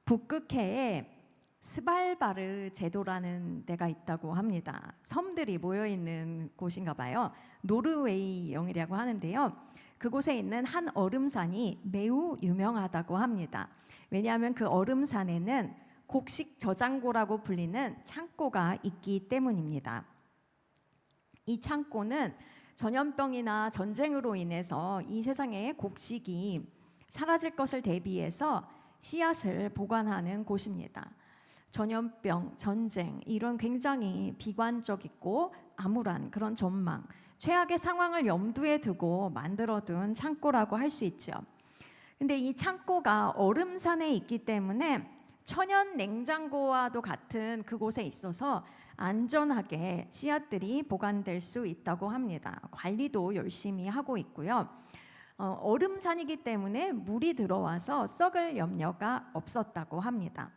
북극해에 스발바르 제도라는 데가 있다고 합니다. 섬들이 모여 있는 곳인가 봐요. 노르웨이령이라고 하는데요. 그곳에 있는 한 얼음산이 매우 유명하다고 합니다. 왜냐하면 그 얼음산에는 곡식 저장고라고 불리는 창고가 있기 때문입니다. 이 창고는 전염병이나 전쟁으로 인해서 이 세상에 곡식이 사라질 것을 대비해서 씨앗을 보관하는 곳입니다. 전염병, 전쟁 이런 굉장히 비관적이고 암울한 그런 전망, 최악의 상황을 염두에 두고 만들어둔 창고라고 할 수 있죠. 근데 이 창고가 얼음산에 있기 때문에 천연 냉장고와도 같은 그곳에 있어서 안전하게 씨앗들이 보관될 수 있다고 합니다. 관리도 열심히 하고 있고요. 얼음산이기 때문에 물이 들어와서 썩을 염려가 없었다고 합니다.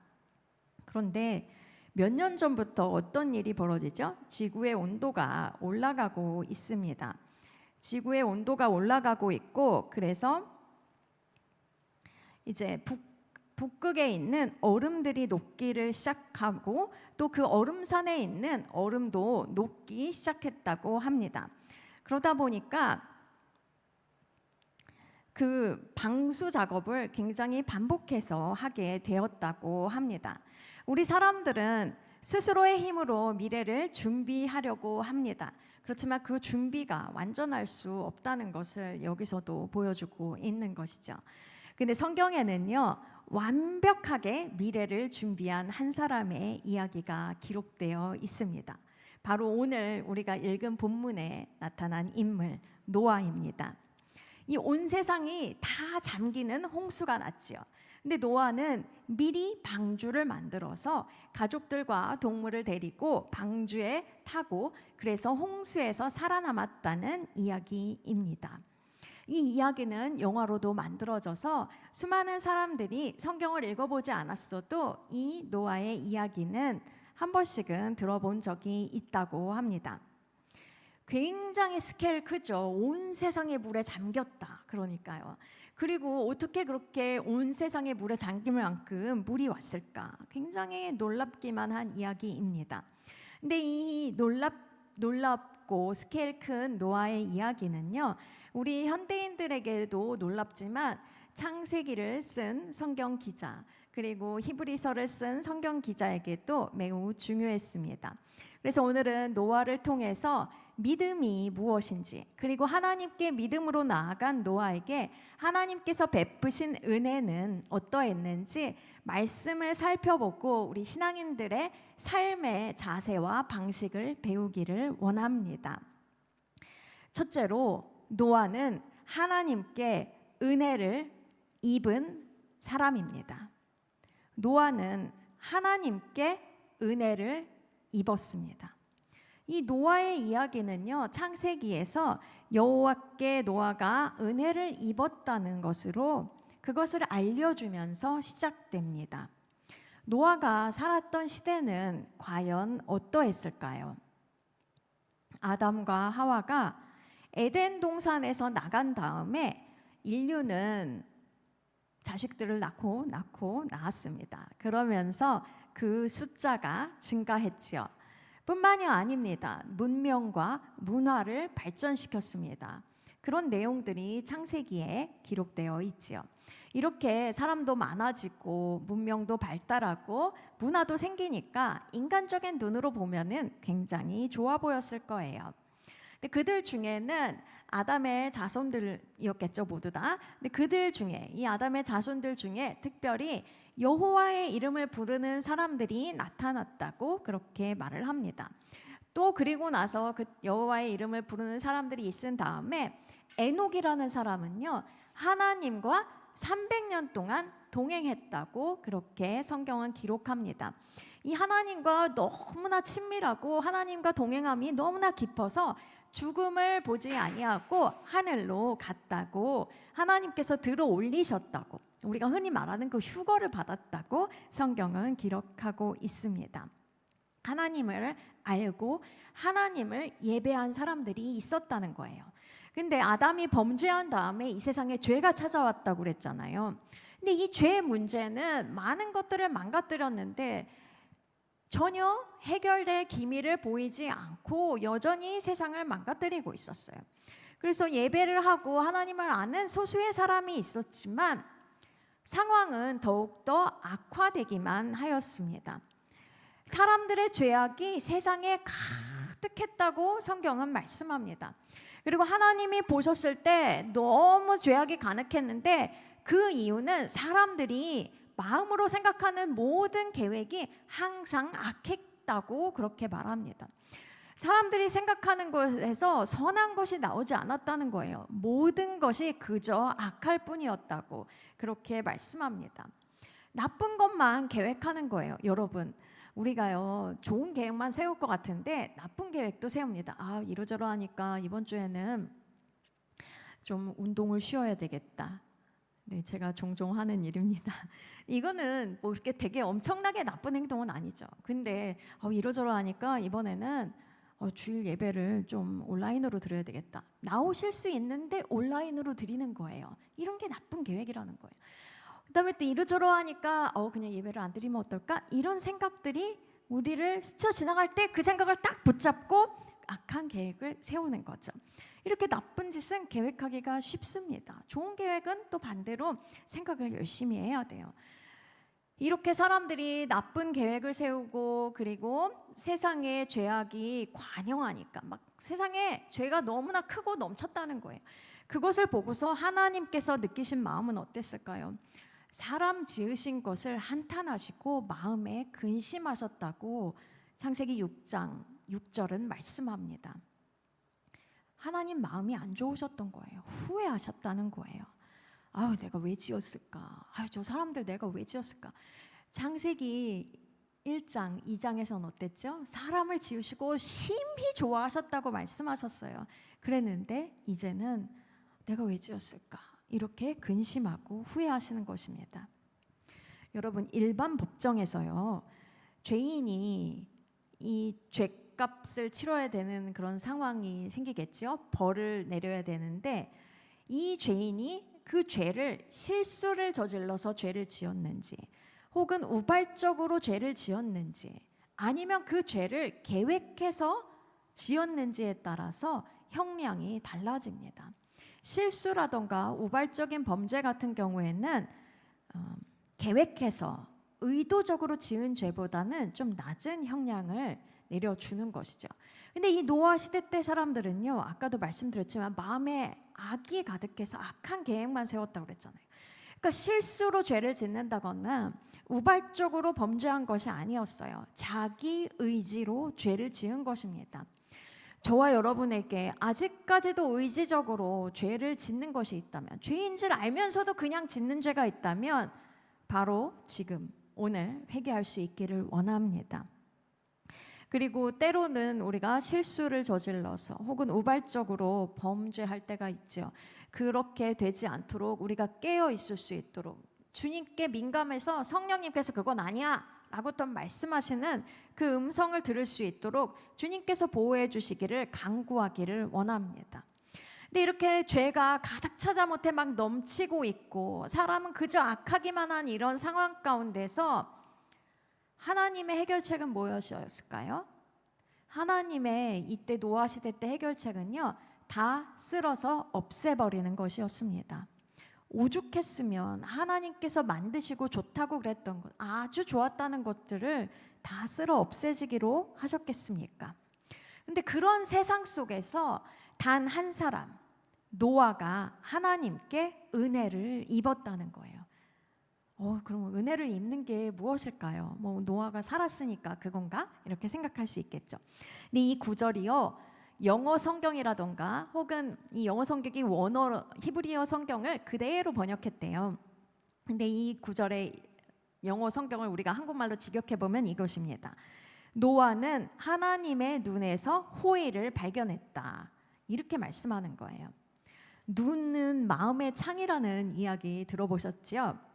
그런데 몇 년 전부터 어떤 일이 벌어지죠? 지구의 온도가 올라가고 있습니다. 지구의 온도가 올라가고 있고, 그래서 이제 북극에 있는 얼음들이 녹기를 시작하고 또 그 얼음산에 있는 얼음도 녹기 시작했다고 합니다. 그러다 보니까 그 방수 작업을 굉장히 반복해서 하게 되었다고 합니다. 우리 사람들은 스스로의 힘으로 미래를 준비하려고 합니다. 그렇지만 그 준비가 완전할 수 없다는 것을 여기서도 보여주고 있는 것이죠. 근데 성경에는요, 완벽하게 미래를 준비한 한 사람의 이야기가 기록되어 있습니다. 바로 오늘 우리가 읽은 본문에 나타난 인물 노아입니다. 이 온 세상이 다 잠기는 홍수가 났지요. 근데 노아는 미리 방주를 만들어서 가족들과 동물을 데리고 방주에 타고 그래서 홍수에서 살아남았다는 이야기입니다. 이 이야기는 영화로도 만들어져서 수많은 사람들이 성경을 읽어보지 않았어도 이 노아의 이야기는 한 번씩은 들어본 적이 있다고 합니다. 굉장히 스케일 크죠. 온 세상의 물에 잠겼다. 그러니까요. 그리고 어떻게 그렇게 온 세상의 물에 잠길 만큼 물이 왔을까? 굉장히 놀랍기만 한 이야기입니다. 근데 이 놀랍고 스케일 큰 노아의 이야기는요, 우리 현대인들에게도 놀랍지만 창세기를 쓴 성경 기자 그리고 히브리서를 쓴 성경 기자에게도 매우 중요했습니다. 그래서 오늘은 노아를 통해서 믿음이 무엇인지 그리고 하나님께 믿음으로 나아간 노아에게 하나님께서 베푸신 은혜는 어떠했는지 말씀을 살펴보고 우리 신앙인들의 삶의 자세와 방식을 배우기를 원합니다. 첫째로 노아는 하나님께 은혜를 입은 사람입니다. 노아는 하나님께 은혜를 입었습니다. 이 노아의 이야기는요, 창세기에서 여호와께 노아가 은혜를 입었다는 것으로 그것을 알려주면서 시작됩니다. 노아가 살았던 시대는 과연 어떠했을까요? 아담과 하와가 에덴 동산에서 나간 다음에 인류는 자식들을 낳고 낳았습니다. 그러면서 그 숫자가 증가했지요. 뿐만이 아닙니다. 문명과 문화를 발전시켰습니다. 그런 내용들이 창세기에 기록되어 있지요. 이렇게 사람도 많아지고 문명도 발달하고 문화도 생기니까 인간적인 눈으로 보면은 굉장히 좋아 보였을 거예요. 근데 그들 중에는 아담의 자손들이었겠죠, 모두 다. 근데 그들 중에 이 아담의 자손들 중에 특별히 여호와의 이름을 부르는 사람들이 나타났다고 그렇게 말을 합니다. 또 그리고 나서 그 여호와의 이름을 부르는 사람들이 있은 다음에 에녹이라는 사람은요, 하나님과 300년 동안 동행했다고 그렇게 성경은 기록합니다. 이 하나님과 너무나 친밀하고 하나님과 동행함이 너무나 깊어서 죽음을 보지 아니하고 하늘로 갔다고, 하나님께서 들어 올리셨다고, 우리가 흔히 말하는 그 휴거를 받았다고 성경은 기록하고 있습니다. 하나님을 알고 하나님을 예배한 사람들이 있었다는 거예요. 근데 아담이 범죄한 다음에 이 세상에 죄가 찾아왔다고 그랬잖아요. 근데 이 죄의 문제는 많은 것들을 망가뜨렸는데 전혀 해결될 기미를 보이지 않고 여전히 세상을 망가뜨리고 있었어요. 그래서 예배를 하고 하나님을 아는 소수의 사람이 있었지만 상황은 더욱더 악화되기만 하였습니다. 사람들의 죄악이 세상에 가득했다고 성경은 말씀합니다. 그리고 하나님이 보셨을 때 너무 죄악이 가득했는데 그 이유는 사람들이 마음으로 생각하는 모든 계획이 항상 악했다고 그렇게 말합니다. 사람들이 생각하는 것에서 선한 것이 나오지 않았다는 거예요. 모든 것이 그저 악할 뿐이었다고 그렇게 말씀합니다. 나쁜 것만 계획하는 거예요. 여러분, 우리가요 좋은 계획만 세울 것 같은데 나쁜 계획도 세웁니다. 아, 이러저러하니까 이번 주에는 좀 운동을 쉬어야 되겠다. 네, 제가 종종 하는 일입니다. 이거는 뭐 이렇게 되게 엄청나게 나쁜 행동은 아니죠. 근데 이러저러하니까 이번에는 주일 예배를 좀 온라인으로 드려야 되겠다. 나오실 수 있는데 온라인으로 드리는 거예요. 이런 게 나쁜 계획이라는 거예요. 그다음에 또 이러저러하니까 그냥 예배를 안 드리면 어떨까? 이런 생각들이 우리를 스쳐 지나갈 때 그 생각을 딱 붙잡고 악한 계획을 세우는 거죠. 이렇게 나쁜 짓은 계획하기가 쉽습니다. 좋은 계획은 또 반대로 생각을 열심히 해야 돼요. 이렇게 사람들이 나쁜 계획을 세우고 그리고 세상에 죄악이 관영하니까 막 세상에 죄가 너무나 크고 넘쳤다는 거예요. 그것을 보고서 하나님께서 느끼신 마음은 어땠을까요? 사람 지으신 것을 한탄하시고 마음에 근심하셨다고 창세기 6장 6절은 말씀합니다. 하나님 마음이 안 좋으셨던 거예요. 후회하셨다는 거예요. 아유, 내가 왜 지었을까? 아유, 저 사람들 내가 왜 지었을까? 창세기 1장, 2장에서는 어땠죠? 사람을 지으시고 심히 좋아하셨다고 말씀하셨어요. 그랬는데 이제는 내가 왜 지었을까? 이렇게 근심하고 후회하시는 것입니다. 여러분, 일반 법정에서요, 죄인이 이 죄값을 치러야 되는 그런 상황이 생기겠죠. 벌을 내려야 되는데 이 죄인이 그 죄를 실수를 저질러서 죄를 지었는지 혹은 우발적으로 죄를 지었는지 아니면 그 죄를 계획해서 지었는지에 따라서 형량이 달라집니다. 실수라던가 우발적인 범죄 같은 경우에는 계획해서 의도적으로 지은 죄보다는 좀 낮은 형량을 내려주는 것이죠. 근데 이 노아 시대 때 사람들은요, 아까도 말씀드렸지만 마음에 악이 가득해서 악한 계획만 세웠다고 그랬잖아요. 그러니까 실수로 죄를 짓는다거나 우발적으로 범죄한 것이 아니었어요. 자기 의지로 죄를 지은 것입니다. 저와 여러분에게 아직까지도 의지적으로 죄를 짓는 것이 있다면, 죄인 줄 알면서도 그냥 짓는 죄가 있다면 바로 지금 오늘 회개할 수 있기를 원합니다. 그리고 때로는 우리가 실수를 저질러서 혹은 우발적으로 범죄할 때가 있죠. 그렇게 되지 않도록 우리가 깨어 있을 수 있도록 주님께 민감해서 성령님께서 그건 아니야 라고 또 말씀하시는 그 음성을 들을 수 있도록 주님께서 보호해 주시기를 간구하기를 원합니다. 근데 이렇게 죄가 가득 차자 못해 막 넘치고 있고 사람은 그저 악하기만 한 이런 상황 가운데서 하나님의 해결책은 무엇이었을까요? 하나님의 이때 노아 시대 때 해결책은요, 다 쓸어서 없애버리는 것이었습니다. 오죽했으면 하나님께서 만드시고 좋다고 그랬던 것, 아주 좋았다는 것들을 다 쓸어 없애지기로 하셨겠습니까? 근데 그런 세상 속에서 단 한 사람, 노아가 하나님께 은혜를 입었다는 거예요. 그럼 은혜를 입는 게 무엇일까요? 노아가 살았으니까 그건가? 이렇게 생각할 수 있겠죠. 근데 이 구절이요, 영어 성경이라던가 혹은 이 영어 성경이 원어 히브리어 성경을 그대로 번역했대요. 근데 이 구절의 영어 성경을 우리가 한국말로 직역해 보면 이것입니다. 노아는 하나님의 눈에서 호의를 발견했다. 이렇게 말씀하는 거예요. 눈은 마음의 창이라는 이야기 들어보셨죠?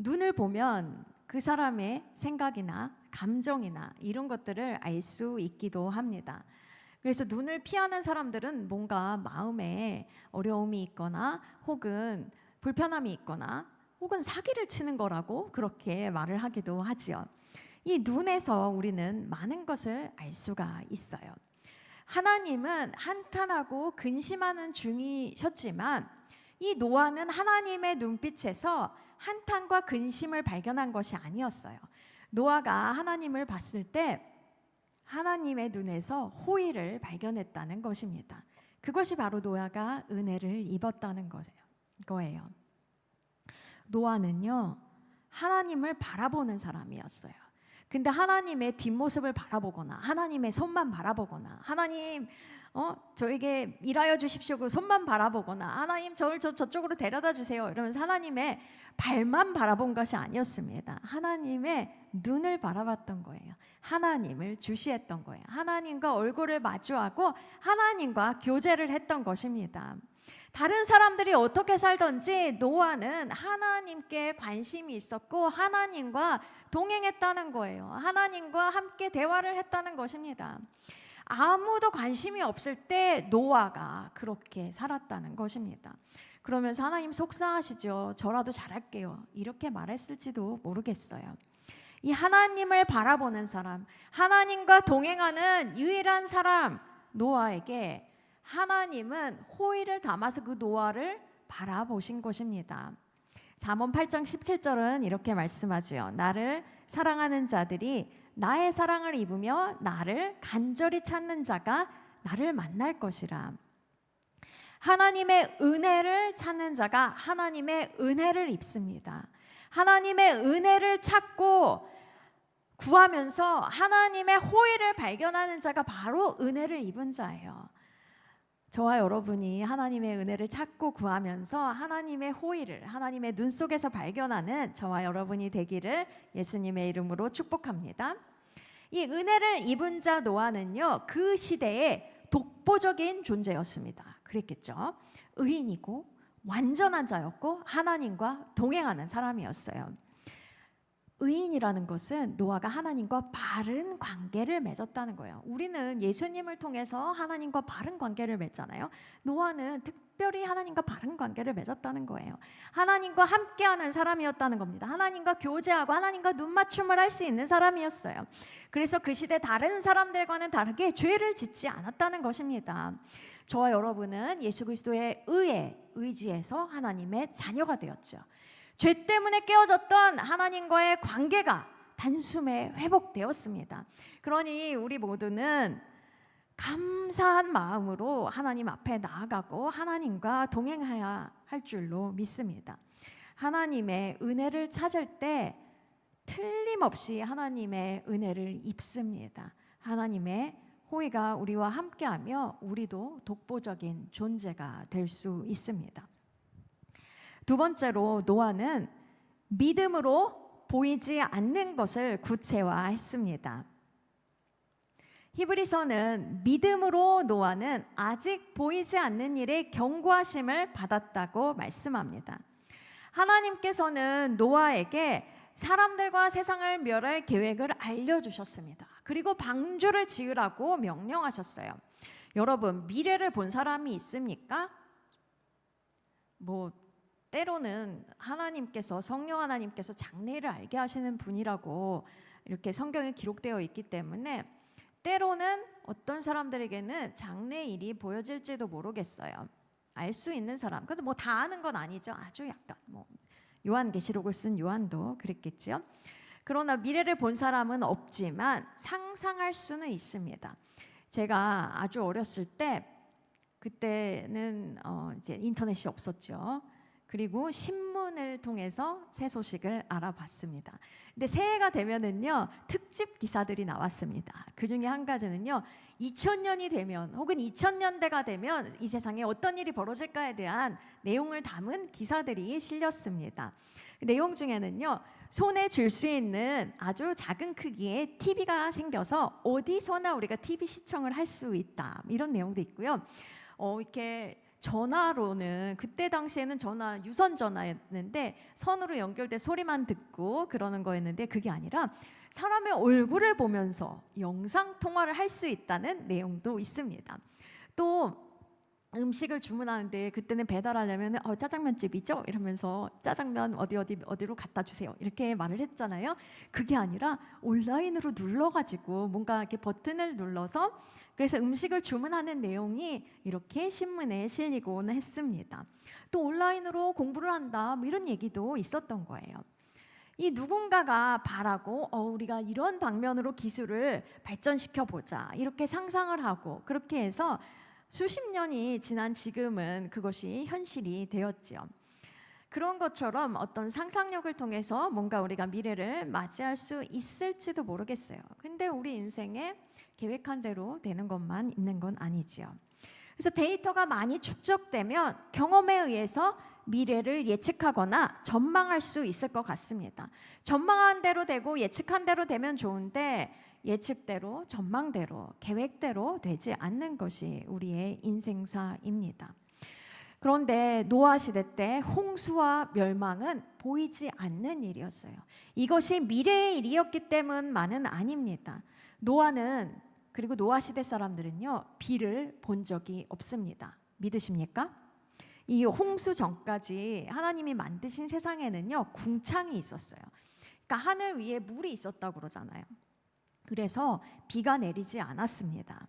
눈을 보면 그 사람의 생각이나 감정이나 이런 것들을 알 수 있기도 합니다. 그래서 눈을 피하는 사람들은 뭔가 마음에 어려움이 있거나 혹은 불편함이 있거나 혹은 사기를 치는 거라고 그렇게 말을 하기도 하지요. 이 눈에서 우리는 많은 것을 알 수가 있어요. 하나님은 한탄하고 근심하는 중이셨지만 이 노아는 하나님의 눈빛에서 한탄과 근심을 발견한 것이 아니었어요. 노아가 하나님을 봤을 때 하나님의 눈에서 호의를 발견했다는 것입니다. 그것이 바로 노아가 은혜를 입었다는 거예요. 노아는요, 하나님을 바라보는 사람이었어요. 근데 하나님의 뒷모습을 바라보거나 하나님의 손만 바라보거나 하나님 저에게 일하여 주십시오 그 손만 바라보거나 하나님 저를 저쪽으로 데려다 주세요 이러면서 하나님의 발만 바라본 것이 아니었습니다. 하나님의 눈을 바라봤던 거예요. 하나님을 주시했던 거예요. 하나님과 얼굴을 마주하고 하나님과 교제를 했던 것입니다. 다른 사람들이 어떻게 살던지 노아는 하나님께 관심이 있었고 하나님과 동행했다는 거예요. 하나님과 함께 대화를 했다는 것입니다. 아무도 관심이 없을 때 노아가 그렇게 살았다는 것입니다. 그러면서 하나님 속상하시죠. 저라도 잘할게요. 이렇게 말했을지도 모르겠어요. 이 하나님을 바라보는 사람, 하나님과 동행하는 유일한 사람 노아에게 하나님은 호의를 담아서 그 노아를 바라보신 것입니다. 잠언 8장 17절은 이렇게 말씀하지요. 나를 사랑하는 자들이 나의 사랑을 입으며 나를 간절히 찾는 자가 나를 만날 것이라. 하나님의 은혜를 찾는 자가 하나님의 은혜를 입습니다. 하나님의 은혜를 찾고 구하면서 하나님의 호의를 발견하는 자가 바로 은혜를 입은 자예요. 저와 여러분이 하나님의 은혜를 찾고 구하면서 하나님의 호의를 하나님의 눈 속에서 발견하는 저와 여러분이 되기를 예수님의 이름으로 축복합니다. 이 은혜를 입은 자 노아는요, 그 시대의 독보적인 존재였습니다. 그랬겠죠. 의인이고 완전한 자였고 하나님과 동행하는 사람이었어요. 의인이라는 것은 노아가 하나님과 바른 관계를 맺었다는 거예요. 우리는 예수님을 통해서 하나님과 바른 관계를 맺잖아요. 노아는 특별히 하나님과 바른 관계를 맺었다는 거예요. 하나님과 함께하는 사람이었다는 겁니다. 하나님과 교제하고 하나님과 눈맞춤을 할 수 있는 사람이었어요. 그래서 그 시대 다른 사람들과는 다르게 죄를 짓지 않았다는 것입니다. 저와 여러분은 예수 그리스도의 의에 의지해서 하나님의 자녀가 되었죠. 죄 때문에 깨어졌던 하나님과의 관계가 단숨에 회복되었습니다. 그러니 우리 모두는 감사한 마음으로 하나님 앞에 나아가고 하나님과 동행해야 할 줄로 믿습니다. 하나님의 은혜를 찾을 때 틀림없이 하나님의 은혜를 입습니다. 하나님의 호의가 우리와 함께하며 우리도 독보적인 존재가 될 수 있습니다. 두 번째로 노아는 믿음으로 보이지 않는 것을 구체화했습니다. 히브리서는 믿음으로 노아는 아직 보이지 않는 일에 경고하심을 받았다고 말씀합니다. 하나님께서는 노아에게 사람들과 세상을 멸할 계획을 알려주셨습니다. 그리고 방주를 지으라고 명령하셨어요. 여러분, 미래를 본 사람이 있습니까? 때로는 하나님께서 성령 하나님께서 장래를 알게 하시는 분이라고 이렇게 성경에 기록되어 있기 때문에 때로는 어떤 사람들에게는 장래 일이 보여질지도 모르겠어요. 알 수 있는 사람. 근데 다 아는 건 아니죠. 아주 약간 요한계시록을 쓴 요한도 그랬겠죠. 그러나 미래를 본 사람은 없지만 상상할 수는 있습니다. 제가 아주 어렸을 때 그때는 이제 인터넷이 없었죠. 그리고 신문을 통해서 새 소식을 알아봤습니다. 근데 새해가 되면은요 특집 기사들이 나왔습니다. 그 중에 한 가지는요 2000년이 되면 혹은 2000년대가 되면 이 세상에 어떤 일이 벌어질까에 대한 내용을 담은 기사들이 실렸습니다. 그 내용 중에는요 손에 쥘 수 있는 아주 작은 크기의 TV가 생겨서 어디서나 우리가 TV 시청을 할 수 있다 이런 내용도 있고요. 이렇게 전화로는 그때 당시에는 전화 유선 전화였는데 선으로 연결돼 소리만 듣고 그러는 거였는데 그게 아니라 사람의 얼굴을 보면서 영상 통화를 할 수 있다는 내용도 있습니다. 또 음식을 주문하는데 그때는 배달하려면 짜장면집이죠? 이러면서 짜장면 어디로 갖다 주세요. 이렇게 말을 했잖아요. 그게 아니라 온라인으로 눌러가지고 뭔가 이렇게 버튼을 눌러서 그래서 음식을 주문하는 내용이 이렇게 신문에 실리곤 했습니다. 또 온라인으로 공부를 한다 뭐 이런 얘기도 있었던 거예요. 이 누군가가 바라고 우리가 이런 방면으로 기술을 발전시켜 보자 이렇게 상상을 하고 그렇게 해서 수십 년이 지난 지금은 그것이 현실이 되었지요. 그런 것처럼 어떤 상상력을 통해서 뭔가 우리가 미래를 맞이할 수 있을지도 모르겠어요. 근데 우리 인생에 계획한 대로 되는 것만 있는 건 아니지요. 그래서 데이터가 많이 축적되면 경험에 의해서 미래를 예측하거나 전망할 수 있을 것 같습니다. 전망한 대로 되고 예측한 대로 되면 좋은데 예측대로, 전망대로, 계획대로 되지 않는 것이 우리의 인생사입니다. 그런데 노아 시대 때 홍수와 멸망은 보이지 않는 일이었어요. 이것이 미래의 일이었기 때문만은 아닙니다. 노아는 그리고 노아 시대 사람들은요 비를 본 적이 없습니다. 믿으십니까? 이 홍수 전까지 하나님이 만드신 세상에는요 궁창이 있었어요. 그러니까 하늘 위에 물이 있었다고 그러잖아요. 그래서 비가 내리지 않았습니다.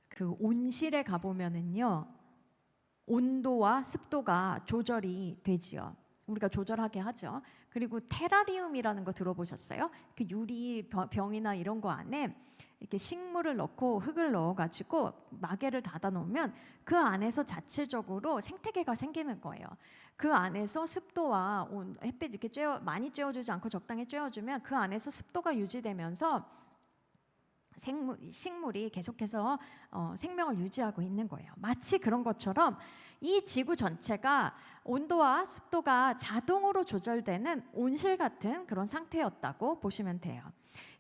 그 온실에 가보면은요 온도와 습도가 조절이 되지요. 우리가 조절하게 하죠. 그리고 테라리움이라는 거 들어보셨어요? 그 유리 병이나 이런 거 안에 이렇게 식물을 넣고 흙을 넣어가지고 마개를 닫아 놓으면 그 안에서 자체적으로 생태계가 생기는 거예요. 그 안에서 습도와 햇빛 이렇게 많이 쬐어주지 않고 적당히 쬐어주면 그 안에서 습도가 유지되면서 식물이 계속해서 생명을 유지하고 있는 거예요. 마치 그런 것처럼 이 지구 전체가 온도와 습도가 자동으로 조절되는 온실 같은 그런 상태였다고 보시면 돼요.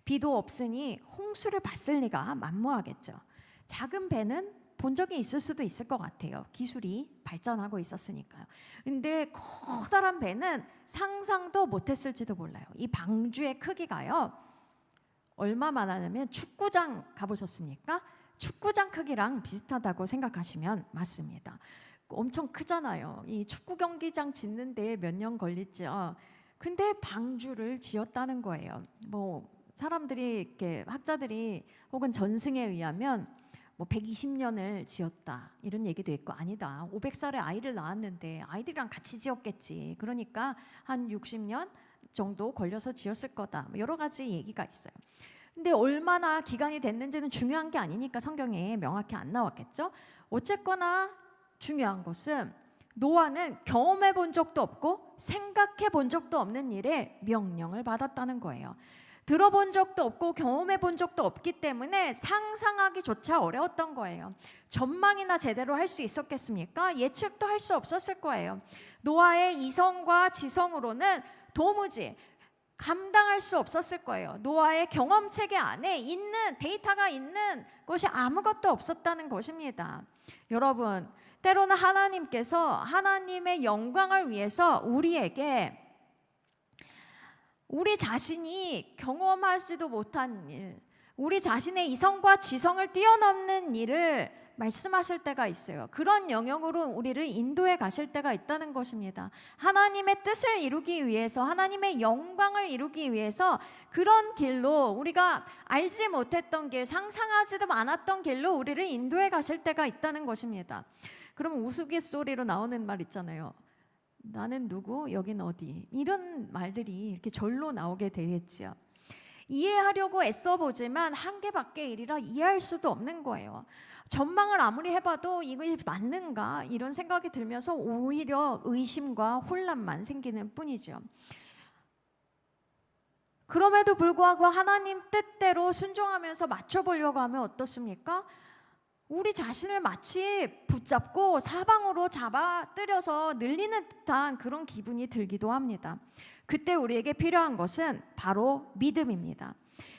비도 없으니 홍수를 봤을 리가 만무하겠죠. 작은 배는 본 적이 있을 수도 있을 것 같아요. 기술이 발전하고 있었으니까요. 근데 커다란 배는 상상도 못했을지도 몰라요. 이 방주의 크기가요. 얼마만하냐면 축구장 가보셨습니까? 축구장 크기랑 비슷하다고 생각하시면 맞습니다. 엄청 크잖아요. 이 축구 경기장 짓는 데 몇 년 걸렸죠. 근데 방주를 지었다는 거예요. 뭐 사람들이 이렇게 학자들이 혹은 전승에 의하면 뭐 120년을 지었다 이런 얘기도 있고 아니다. 500살에 아이를 낳았는데 아이들이랑 같이 지었겠지. 그러니까 한 60년 정도 걸려서 지었을 거다. 여러 가지 얘기가 있어요. 근데 얼마나 기간이 됐는지는 중요한 게 아니니까 성경에 명확히 안 나왔겠죠. 어쨌거나 중요한 것은 노아는 경험해 본 적도 없고 생각해 본 적도 없는 일에 명령을 받았다는 거예요. 들어본 적도 없고 경험해 본 적도 없기 때문에 상상하기조차 어려웠던 거예요. 전망이나 제대로 할 수 있었겠습니까? 예측도 할 수 없었을 거예요. 노아의 이성과 지성으로는 도무지 감당할 수 없었을 거예요. 노아의 경험체계 안에 있는 데이터가 있는 것이 아무것도 없었다는 것입니다. 여러분, 때로는 하나님께서 하나님의 영광을 위해서 우리에게 우리 자신이 경험하지도 못한 일, 우리 자신의 이성과 지성을 뛰어넘는 일을 말씀하실 때가 있어요. 그런 영역으로 우리를 인도해 가실 때가 있다는 것입니다. 하나님의 뜻을 이루기 위해서, 하나님의 영광을 이루기 위해서 그런 길로 우리가 알지 못했던 길, 상상하지도 않았던 길로 우리를 인도해 가실 때가 있다는 것입니다. 그럼 우스갯소리로 나오는 말 있잖아요. 나는 누구, 여긴 어디, 이런 말들이 이렇게 절로 나오게 되겠죠. 이해하려고 애써보지만 한계밖의 일이라 이해할 수도 없는 거예요. 전망을 아무리 해봐도 이것이 맞는가 이런 생각이 들면서 오히려 의심과 혼란만 생기는 뿐이죠. 그럼에도 불구하고 하나님 뜻대로 순종하면서 맞춰보려고 하면 어떻습니까? 우리 자신을 마치 붙잡고 사방으로 잡아뜨려서 늘리는 듯한 그런 기분이 들기도 합니다. 그때 우리에게 필요한 것은 바로 믿음입니다.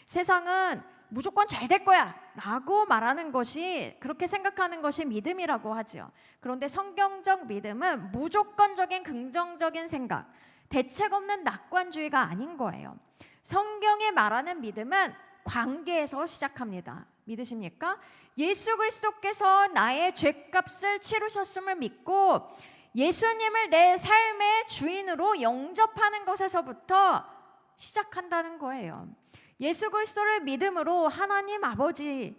세상은 무조건 잘 될 거야 라고 말하는 것이, 그렇게 생각하는 것이 믿음이라고 하죠. 그런데 성경적 믿음은 무조건적인 긍정적인 생각, 대책 없는 낙관주의가 아닌 거예요. 성경이 말하는 믿음은 관계에서 시작합니다. 믿으십니까? 예수 그리스도께서 나의 죄값을 치르셨음을 믿고 예수님을 내 삶의 주인으로 영접하는 것에서부터 시작한다는 거예요. 예수 그리스도를 믿음으로 하나님 아버지,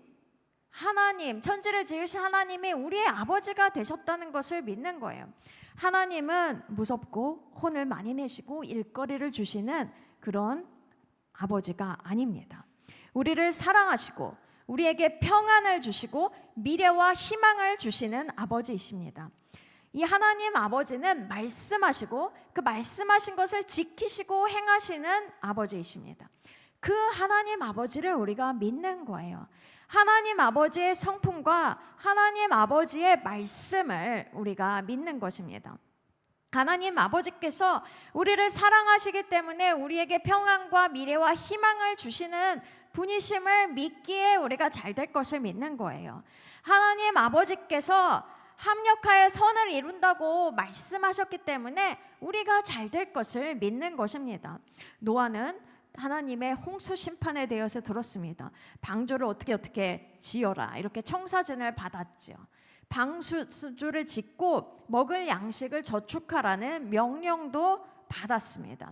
하나님, 천지를 지으신 하나님이 우리의 아버지가 되셨다는 것을 믿는 거예요. 하나님은 무섭고 혼을 많이 내시고 일거리를 주시는 그런 아버지가 아닙니다. 우리를 사랑하시고 우리에게 평안을 주시고 미래와 희망을 주시는 아버지이십니다. 이 하나님 아버지는 말씀하시고 그 말씀하신 것을 지키시고 행하시는 아버지이십니다. 그 하나님 아버지를 우리가 믿는 거예요. 하나님 아버지의 성품과 하나님 아버지의 말씀을 우리가 믿는 것입니다. 하나님 아버지께서 우리를 사랑하시기 때문에 우리에게 평안과 미래와 희망을 주시는 분이심을 믿기에 우리가 잘 될 것을 믿는 거예요. 하나님 아버지께서 합력하여 선을 이룬다고 말씀하셨기 때문에 우리가 잘 될 것을 믿는 것입니다. 노아는 하나님의 홍수 심판에 대해서 들었습니다. 방주를 어떻게 지어라 이렇게 청사진을 받았죠. 방주를 짓고 먹을 양식을 저축하라는 명령도 받았습니다.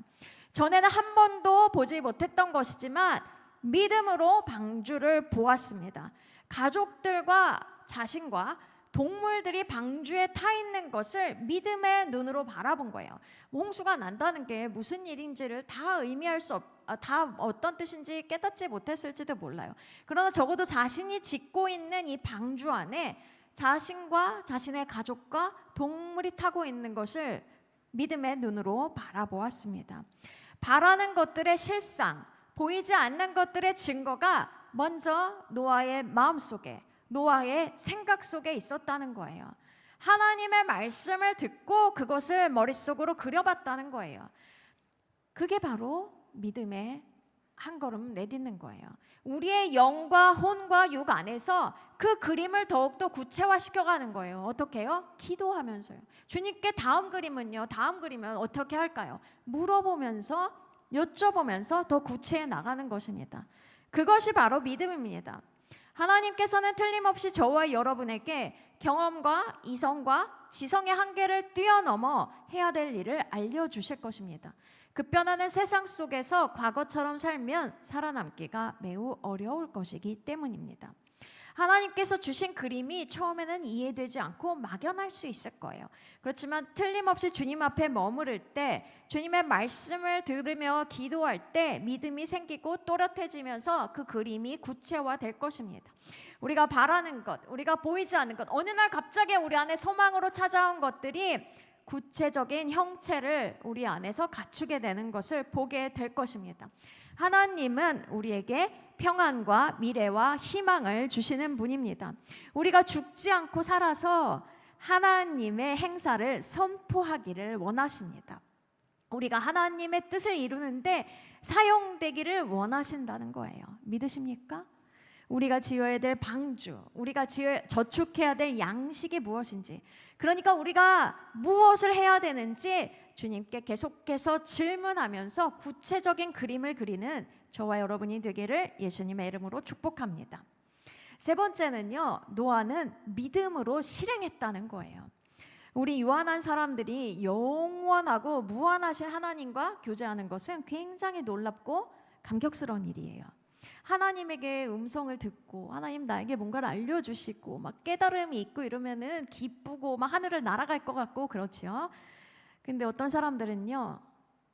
전에는 한 번도 보지 못했던 것이지만 믿음으로 방주를 보았습니다. 가족들과 자신과 동물들이 방주에 타 있는 것을 믿음의 눈으로 바라본 거예요. 홍수가 난다는 게 무슨 일인지를 다 의미할 수 다 어떤 뜻인지 깨닫지 못했을지도 몰라요. 그러나 적어도 자신이 짓고 있는 이 방주 안에 자신과 자신의 가족과 동물이 타고 있는 것을 믿음의 눈으로 바라보았습니다. 바라는 것들의 실상, 보이지 않는 것들의 증거가 먼저 노아의 마음속에, 노아의 생각 속에 있었다는 거예요. 하나님의 말씀을 듣고 그것을 머릿속으로 그려봤다는 거예요. 그게 바로 믿음의 한 걸음 내딛는 거예요. 우리의 영과 혼과 육 안에서 그 그림을 더욱더 구체화시켜가는 거예요. 어떻게 해요? 기도하면서요. 주님께 다음 그림은요? 다음 그림은 어떻게 할까요? 물어보면서 여쭤보면서 더 구체해 나가는 것입니다. 그것이 바로 믿음입니다. 하나님께서는 틀림없이 저와 여러분에게 경험과 이성과 지성의 한계를 뛰어넘어 해야 될 일을 알려주실 것입니다. 급변하는 세상 속에서 과거처럼 살면 살아남기가 매우 어려울 것이기 때문입니다. 하나님께서 주신 그림이 처음에는 이해되지 않고 막연할 수 있을 거예요. 그렇지만 틀림없이 주님 앞에 머무를 때, 주님의 말씀을 들으며 기도할 때 믿음이 생기고 또렷해지면서 그 그림이 구체화될 것입니다. 우리가 바라는 것, 우리가 보이지 않는 것, 어느 날 갑자기 우리 안에 소망으로 찾아온 것들이 구체적인 형체를 우리 안에서 갖추게 되는 것을 보게 될 것입니다. 하나님은 우리에게 평안과 미래와 희망을 주시는 분입니다. 우리가 죽지 않고 살아서 하나님의 행사를 선포하기를 원하십니다. 우리가 하나님의 뜻을 이루는데 사용되기를 원하신다는 거예요. 믿으십니까? 우리가 지어야 될 방주, 우리가 저축해야 될 양식이 무엇인지, 그러니까 우리가 무엇을 해야 되는지 주님께 계속해서 질문하면서 구체적인 그림을 그리는 저와 여러분이 되기를 예수님의 이름으로 축복합니다. 세 번째는요, 노아는 믿음으로 실행했다는 거예요. 우리 유한한 사람들이 영원하고 무한하신 하나님과 교제하는 것은 굉장히 놀랍고 감격스러운 일이에요. 하나님에게 음성을 듣고 하나님 나에게 뭔가를 알려주시고 막 깨달음이 있고 이러면은 기쁘고 막 하늘을 날아갈 것 같고 그렇지요. 근데 어떤 사람들은요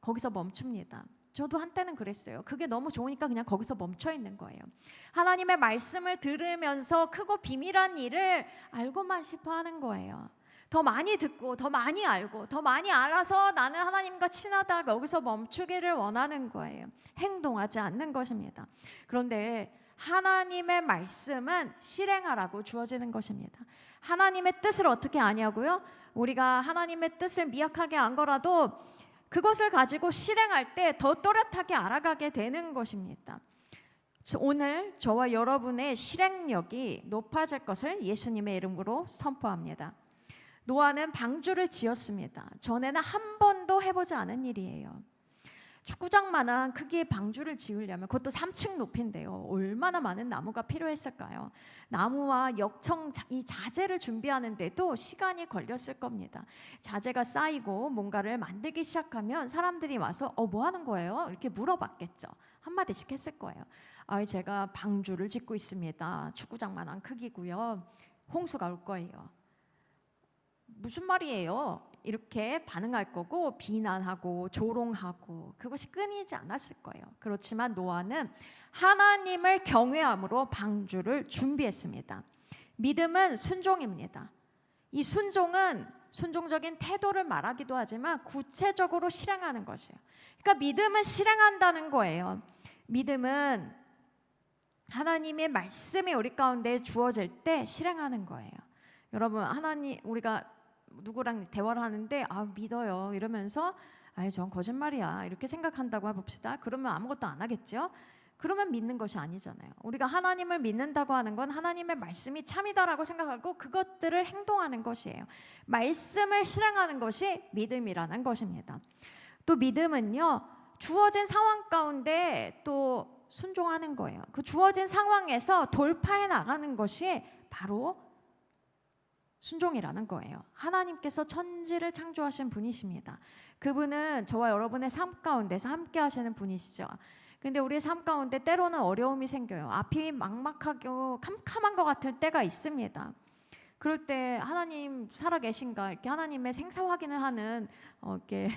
거기서 멈춥니다. 저도 한때는 그랬어요. 그게 너무 좋으니까 그냥 거기서 멈춰 있는 거예요. 하나님의 말씀을 들으면서 크고 비밀한 일을 알고만 싶어 하는 거예요. 더 많이 듣고 더 많이 알고 더 많이 알아서 나는 하나님과 친하다, 여기서 멈추기를 원하는 거예요. 행동하지 않는 것입니다. 그런데 하나님의 말씀은 실행하라고 주어지는 것입니다. 하나님의 뜻을 어떻게 아냐고요? 우리가 하나님의 뜻을 미약하게 안 거라도 그것을 가지고 실행할 때 더 또렷하게 알아가게 되는 것입니다. 오늘 저와 여러분의 실행력이 높아질 것을 예수님의 이름으로 선포합니다. 노아는 방주를 지었습니다. 전에는 한 번도 해보지 않은 일이에요. 축구장만한 크기의 방주를 지으려면 그것도 3층 높이인데요. 얼마나 많은 나무가 필요했을까요? 나무와 역청 이 자재를 준비하는데도 시간이 걸렸을 겁니다. 자재가 쌓이고 뭔가를 만들기 시작하면 사람들이 와서 뭐 하는 거예요? 이렇게 물어봤겠죠. 한마디씩 했을 거예요. 제가 방주를 짓고 있습니다. 축구장만한 크기고요. 홍수가 올 거예요. 무슨 말이에요? 이렇게 반응할 거고 비난하고 조롱하고 그것이 끊이지 않았을 거예요. 그렇지만 노아는 하나님을 경외함으로 방주를 준비했습니다. 믿음은 순종입니다. 이 순종은 순종적인 태도를 말하기도 하지만 구체적으로 실행하는 것이에요. 그러니까 믿음은 실행한다는 거예요. 믿음은 하나님의 말씀이 우리 가운데 주어질 때 실행하는 거예요. 여러분, 하나님, 우리가 누구랑 대화를 하는데 믿어요 이러면서 전 거짓말이야 이렇게 생각한다고 해봅시다. 그러면 아무것도 안 하겠죠? 그러면 믿는 것이 아니잖아요. 우리가 하나님을 믿는다고 하는 건 하나님의 말씀이 참이다라고 생각하고 그것들을 행동하는 것이에요. 말씀을 실행하는 것이 믿음이라는 것입니다. 또 믿음은요, 주어진 상황 가운데 또 순종하는 거예요. 그 주어진 상황에서 돌파해 나가는 것이 바로 순종이라는 거예요. 하나님께서 천지를 창조하신 분이십니다. 그분은 저와 여러분의 삶 가운데서 함께 하시는 분이시죠. 근데 우리의 삶 가운데 때로는 어려움이 생겨요. 앞이 막막하고 캄캄한 것 같을 때가 있습니다. 그럴 때 하나님 살아계신가 이렇게 하나님의 생사 확인을 하는 이렇게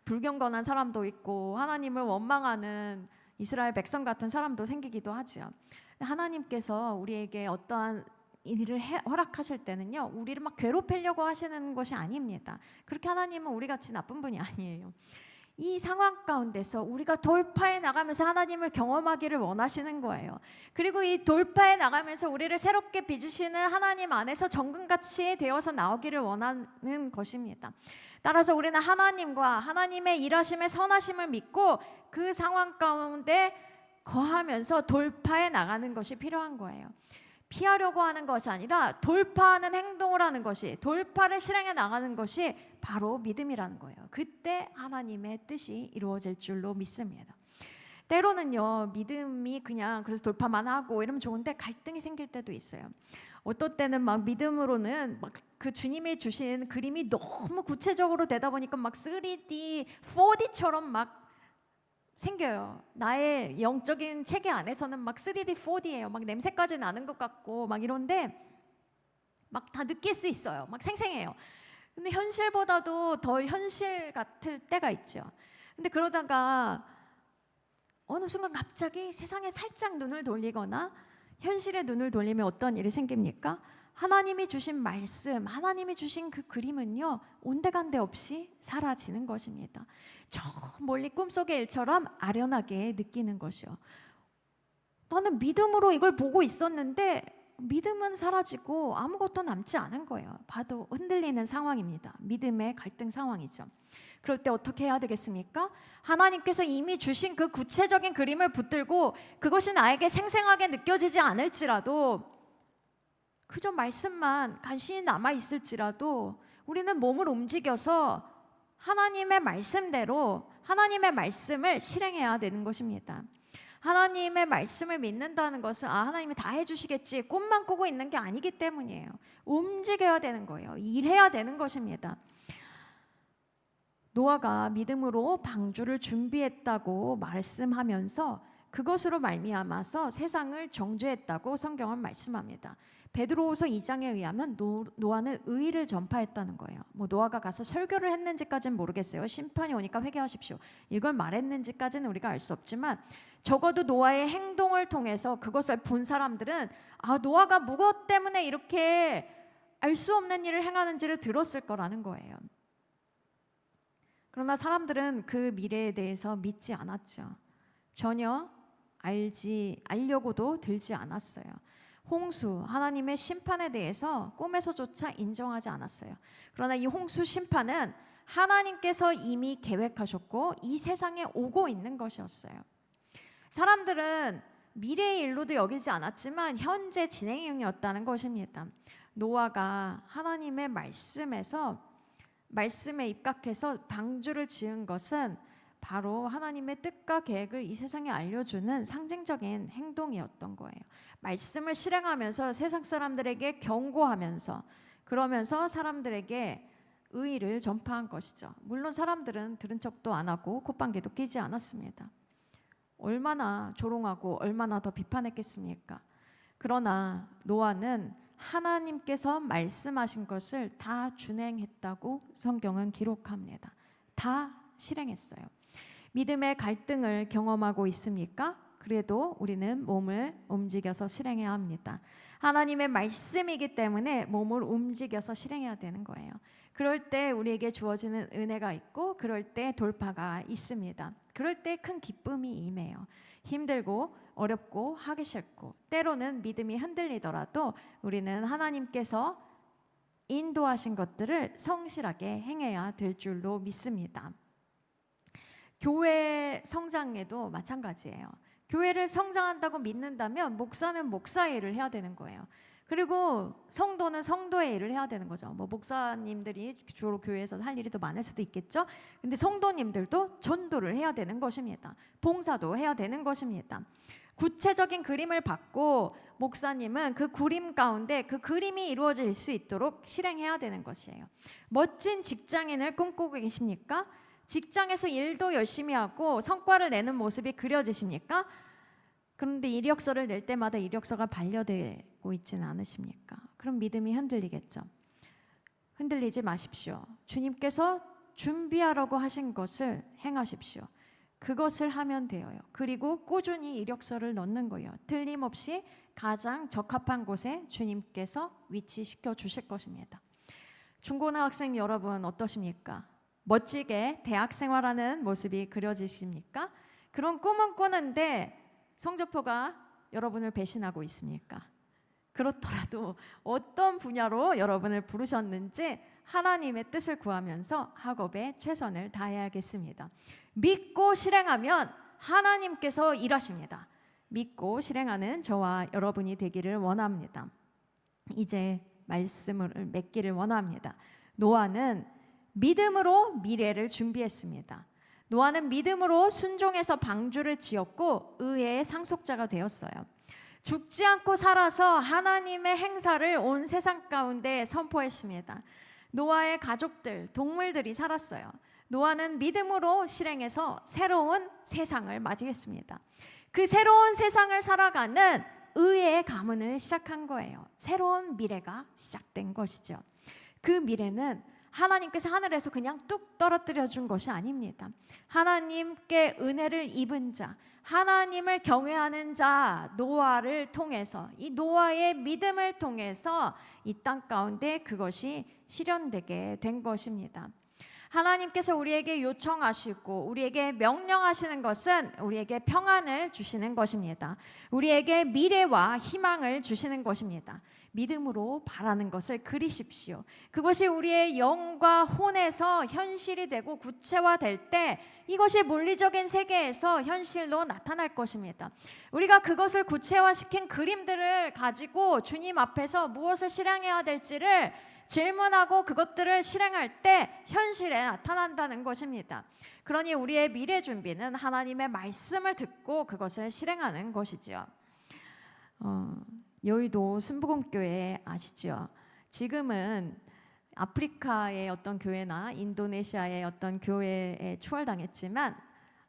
불경건한 사람도 있고 하나님을 원망하는 이스라엘 백성 같은 사람도 생기기도 하죠. 하나님께서 우리에게 어떠한 일을 허락하실 때는요, 우리를 막 괴롭히려고 하시는 것이 아닙니다. 그렇게 하나님은 우리같이 나쁜 분이 아니에요. 이 상황 가운데서 우리가 돌파해 나가면서 하나님을 경험하기를 원하시는 거예요. 그리고 이 돌파해 나가면서 우리를 새롭게 빚으시는 하나님 안에서 정금같이 되어서 나오기를 원하는 것입니다. 따라서 우리는 하나님과 하나님의 일하심의 선하심을 믿고 그 상황 가운데 거하면서 돌파해 나가는 것이 필요한 거예요. 피하려고 하는 것이 아니라 돌파하는 행동을 하는 것이, 돌파를 실행해 나가는 것이 바로 믿음이라는 거예요. 그때 하나님의 뜻이 이루어질 줄로 믿습니다. 때로는요, 믿음이 그냥 그래서 돌파만 하고 이러면 좋은데 갈등이 생길 때도 있어요. 어떨 때는 막 믿음으로는 막 그 주님이 주신 그림이 너무 구체적으로 되다 보니까 막 3D, 4D처럼 막 생겨요. 나의 영적인 체계 안에서는 막 3D, 4D예요. 막 냄새까지 나는 것 같고 막 이런데 막 다 느낄 수 있어요. 막 생생해요. 근데 현실보다도 더 현실 같을 때가 있죠. 근데 그러다가 어느 순간 갑자기 세상에 살짝 눈을 돌리거나 현실에 눈을 돌리면 어떤 일이 생깁니까? 하나님이 주신 말씀, 하나님이 주신 그 그림은요, 온데간데 없이 사라지는 것입니다. 저 멀리 꿈속의 일처럼 아련하게 느끼는 것이요. 나는 믿음으로 이걸 보고 있었는데 믿음은 사라지고 아무것도 남지 않은 거예요. 봐도 흔들리는 상황입니다. 믿음의 갈등 상황이죠. 그럴 때 어떻게 해야 되겠습니까? 하나님께서 이미 주신 그 구체적인 그림을 붙들고 그것이 나에게 생생하게 느껴지지 않을지라도 그저 말씀만 간신히 남아있을지라도 우리는 몸을 움직여서 하나님의 말씀대로 하나님의 말씀을 실행해야 되는 것입니다. 하나님의 말씀을 믿는다는 것은 하나님이 다 해주시겠지 꿈만 꾸고 있는 게 아니기 때문이에요. 움직여야 되는 거예요. 일해야 되는 것입니다. 노아가 믿음으로 방주를 준비했다고 말씀하면서 그것으로 말미암아서 세상을 정죄했다고 성경은 말씀합니다. 베드로후서 2장에 의하면 노아는 의를 전파했다는 거예요. 뭐 노아가 가서 설교를 했는지까지는 모르겠어요. 심판이 오니까 회개하십시오. 이걸 말했는지까지는 우리가 알 수 없지만 적어도 노아의 행동을 통해서 그것을 본 사람들은 노아가 무엇 때문에 이렇게 알 수 없는 일을 행하는지를 들었을 거라는 거예요. 그러나 사람들은 그 미래에 대해서 믿지 않았죠. 전혀 알려고도 들지 않았어요. 홍수, 하나님의 심판에 대해서 꿈에서조차 인정하지 않았어요. 그러나 이 홍수 심판은 하나님께서 이미 계획하셨고 이 세상에 오고 있는 것이었어요. 사람들은 미래의 일로도 여기지 않았지만 현재 진행형이었다는 것입니다. 노아가 하나님의 말씀에 입각해서 방주를 지은 것은 바로 하나님의 뜻과 계획을 이 세상에 알려주는 상징적인 행동이었던 거예요. 말씀을 실행하면서 세상 사람들에게 경고하면서, 그러면서 사람들에게 의의를 전파한 것이죠. 물론 사람들은 들은 척도 안 하고 콧방귀도 끼지 않았습니다. 얼마나 조롱하고 얼마나 더 비판했겠습니까? 그러나 노아는 하나님께서 말씀하신 것을 다 준행했다고 성경은 기록합니다. 다 실행했어요. 믿음의 갈등을 경험하고 있습니까? 그래도 우리는 몸을 움직여서 실행해야 합니다. 하나님의 말씀이기 때문에 몸을 움직여서 실행해야 되는 거예요. 그럴 때 우리에게 주어지는 은혜가 있고, 그럴 때 돌파가 있습니다. 그럴 때 큰 기쁨이 임해요. 힘들고 어렵고 하기 싫고 때로는 믿음이 흔들리더라도 우리는 하나님께서 인도하신 것들을 성실하게 행해야 될 줄로 믿습니다. 교회 성장에도 마찬가지예요. 교회를 성장한다고 믿는다면 목사는 목사의 일을 해야 되는 거예요. 그리고 성도는 성도의 일을 해야 되는 거죠. 뭐 목사님들이 주로 교회에서 할 일이 더 많을 수도 있겠죠. 근데 성도님들도 전도를 해야 되는 것입니다. 봉사도 해야 되는 것입니다. 구체적인 그림을 받고 목사님은 그 그림 가운데 그 그림이 이루어질 수 있도록 실행해야 되는 것이에요. 멋진 직장인을 꿈꾸고 계십니까? 직장에서 일도 열심히 하고 성과를 내는 모습이 그려지십니까? 그런데 이력서를 낼 때마다 이력서가 반려되고 있지는 않으십니까? 그럼 믿음이 흔들리겠죠. 흔들리지 마십시오. 주님께서 준비하라고 하신 것을 행하십시오. 그것을 하면 돼요. 그리고 꾸준히 이력서를 넣는 거예요. 틀림없이 가장 적합한 곳에 주님께서 위치시켜 주실 것입니다. 중고등학생 여러분 어떠십니까? 멋지게 대학 생활하는 모습이 그려지십니까? 그런 꿈은 꾸는데 성적표가 여러분을 배신하고 있습니까? 그렇더라도 어떤 분야로 여러분을 부르셨는지 하나님의 뜻을 구하면서 학업에 최선을 다해야겠습니다. 믿고 실행하면 하나님께서 일하십니다. 믿고 실행하는 저와 여러분이 되기를 원합니다. 이제 말씀을 맺기를 원합니다. 노아는 믿음으로 미래를 준비했습니다. 노아는 믿음으로 순종해서 방주를 지었고 의의 상속자가 되었어요. 죽지 않고 살아서 하나님의 행사를 온 세상 가운데 선포했습니다. 노아의 가족들, 동물들이 살았어요. 노아는 믿음으로 실행해서 새로운 세상을 맞이했습니다. 그 새로운 세상을 살아가는 의의 가문을 시작한 거예요. 새로운 미래가 시작된 것이죠. 그 미래는 하나님께서 하늘에서 그냥 뚝 떨어뜨려 준 것이 아닙니다. 하나님께 은혜를 입은 자, 하나님을 경외하는 자 노아를 통해서, 이 노아의 믿음을 통해서 이 땅 가운데 그것이 실현되게 된 것입니다. 하나님께서 우리에게 요청하시고 우리에게 명령하시는 것은 우리에게 평안을 주시는 것입니다. 우리에게 미래와 희망을 주시는 것입니다. 믿음으로 바라는 것을 그리십시오. 그것이 우리의 영과 혼에서 현실이 되고 구체화될 때 이것이 물리적인 세계에서 현실로 나타날 것입니다. 우리가 그것을 구체화시킨 그림들을 가지고 주님 앞에서 무엇을 실행해야 될지를 질문하고 그것들을 실행할 때 현실에 나타난다는 것입니다. 그러니 우리의 미래 준비는 하나님의 말씀을 듣고 그것을 실행하는 것이죠. 여의도 순복음교회 아시죠? 지금은 아프리카의 어떤 교회나 인도네시아의 어떤 교회에 추월당했지만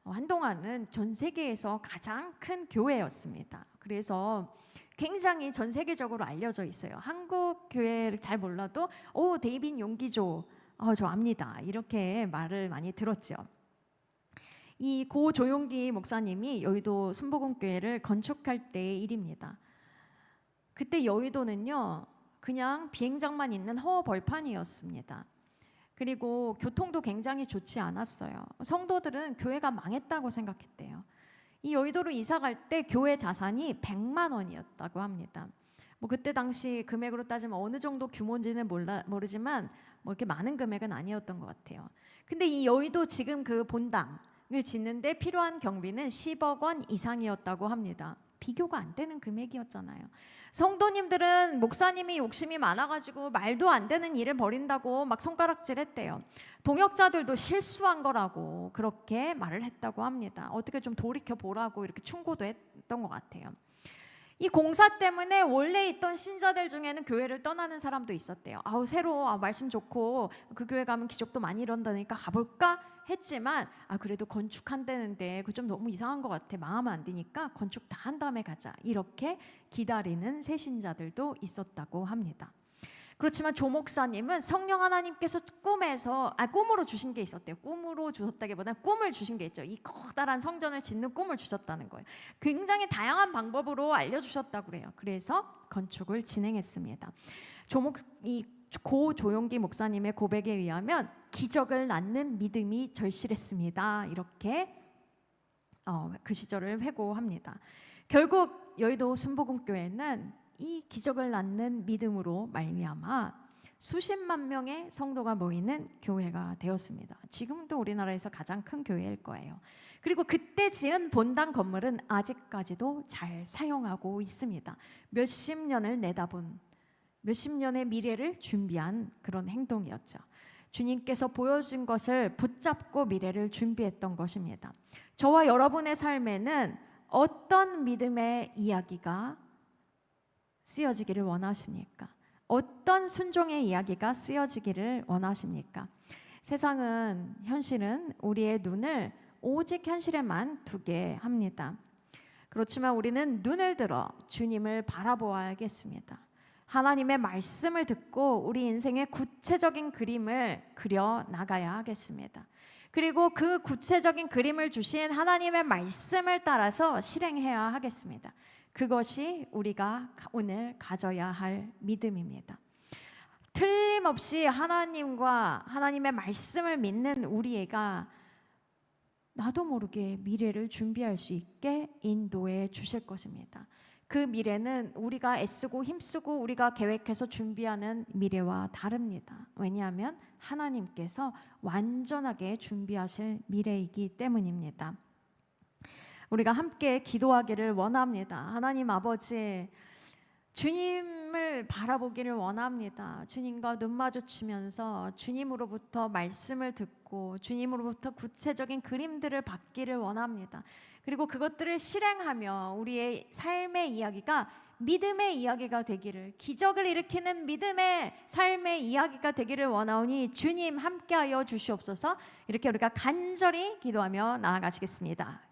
한동안은 전 세계에서 가장 큰 교회였습니다. 그래서 굉장히 전 세계적으로 알려져 있어요. 한국 교회를 잘 몰라도 데이빗 용기조 저 압니다. 이렇게 말을 많이 들었죠. 이 고 조용기 목사님이 여의도 순복음교회를 건축할 때의 일입니다. 그때 여의도는요 그냥 비행장만 있는 허허벌판이었습니다. 그리고 교통도 굉장히 좋지 않았어요. 성도들은 교회가 망했다고 생각했대요. 이 여의도로 이사 갈 때 교회 자산이 100만 원이었다고 합니다. 뭐 그때 당시 금액으로 따지면 어느 정도 규모인지는 모르지만 뭐 이렇게 많은 금액은 아니었던 것 같아요. 근데 이 여의도 지금 그 본당을 짓는데 필요한 경비는 10억 원 이상이었다고 합니다. 비교가 안 되는 금액이었잖아요. 성도님들은 목사님이 욕심이 많아가지고 말도 안 되는 일을 벌인다고 막 손가락질했대요. 동역자들도 실수한 거라고 그렇게 말을 했다고 합니다. 어떻게 좀 돌이켜 보라고 이렇게 충고도 했던 것 같아요. 이 공사 때문에 원래 있던 신자들 중에는 교회를 떠나는 사람도 있었대요. 새로 말씀 좋고 그 교회 가면 기적도 많이 이런다니까 가볼까 했지만 그래도 건축한다는데 그 좀 너무 이상한 것 같아. 망하면 안 되니까 건축 다 한 다음에 가자. 이렇게 기다리는 새 신자들도 있었다고 합니다. 그렇지만 조 목사님은 성령 하나님께서 꿈으로 주신 게 있었대요. 꿈으로 주셨다기보다는 꿈을 주신 게 있죠. 이 커다란 성전을 짓는 꿈을 주셨다는 거예요. 굉장히 다양한 방법으로 알려주셨다고 그래요. 그래서 건축을 진행했습니다. 고 조용기 목사님의 고백에 의하면 기적을 낳는 믿음이 절실했습니다. 이렇게 그 시절을 회고합니다. 결국 여의도 순복음교회는 이 기적을 낳는 믿음으로 말미암아 수십만 명의 성도가 모이는 교회가 되었습니다. 지금도 우리나라에서 가장 큰 교회일 거예요. 그리고 그때 지은 본당 건물은 아직까지도 잘 사용하고 있습니다. 몇십 년을 내다본, 몇십 년의 미래를 준비한 그런 행동이었죠. 주님께서 보여준 것을 붙잡고 미래를 준비했던 것입니다. 저와 여러분의 삶에는 어떤 믿음의 이야기가 쓰여지기를 원하십니까? 어떤 순종의 이야기가 쓰여지기를 원하십니까? 세상은, 현실은 우리의 눈을 오직 현실에만 두게 합니다. 그렇지만 우리는 눈을 들어 주님을 바라보아야겠습니다. 하나님의 말씀을 듣고 우리 인생의 구체적인 그림을 그려 나가야 하겠습니다. 그리고 그 구체적인 그림을 주신 하나님의 말씀을 따라서 실행해야 하겠습니다. 그것이 우리가 오늘 가져야 할 믿음입니다. 틀림없이 하나님과 하나님의 말씀을 믿는 우리가 나도 모르게 미래를 준비할 수 있게 인도해 주실 것입니다. 그 미래는 우리가 애쓰고 힘쓰고 우리가 계획해서 준비하는 미래와 다릅니다. 왜냐하면 하나님께서 완전하게 준비하실 미래이기 때문입니다. 우리가 함께 기도하기를 원합니다. 하나님 아버지, 주님을 바라보기를 원합니다. 주님과 눈 마주치면서 주님으로부터 말씀을 듣고 주님으로부터 구체적인 그림들을 받기를 원합니다. 그리고 그것들을 실행하며 우리의 삶의 이야기가 믿음의 이야기가 되기를, 기적을 일으키는 믿음의 삶의 이야기가 되기를 원하오니 주님 함께하여 주시옵소서. 이렇게 우리가 간절히 기도하며 나아가시겠습니다.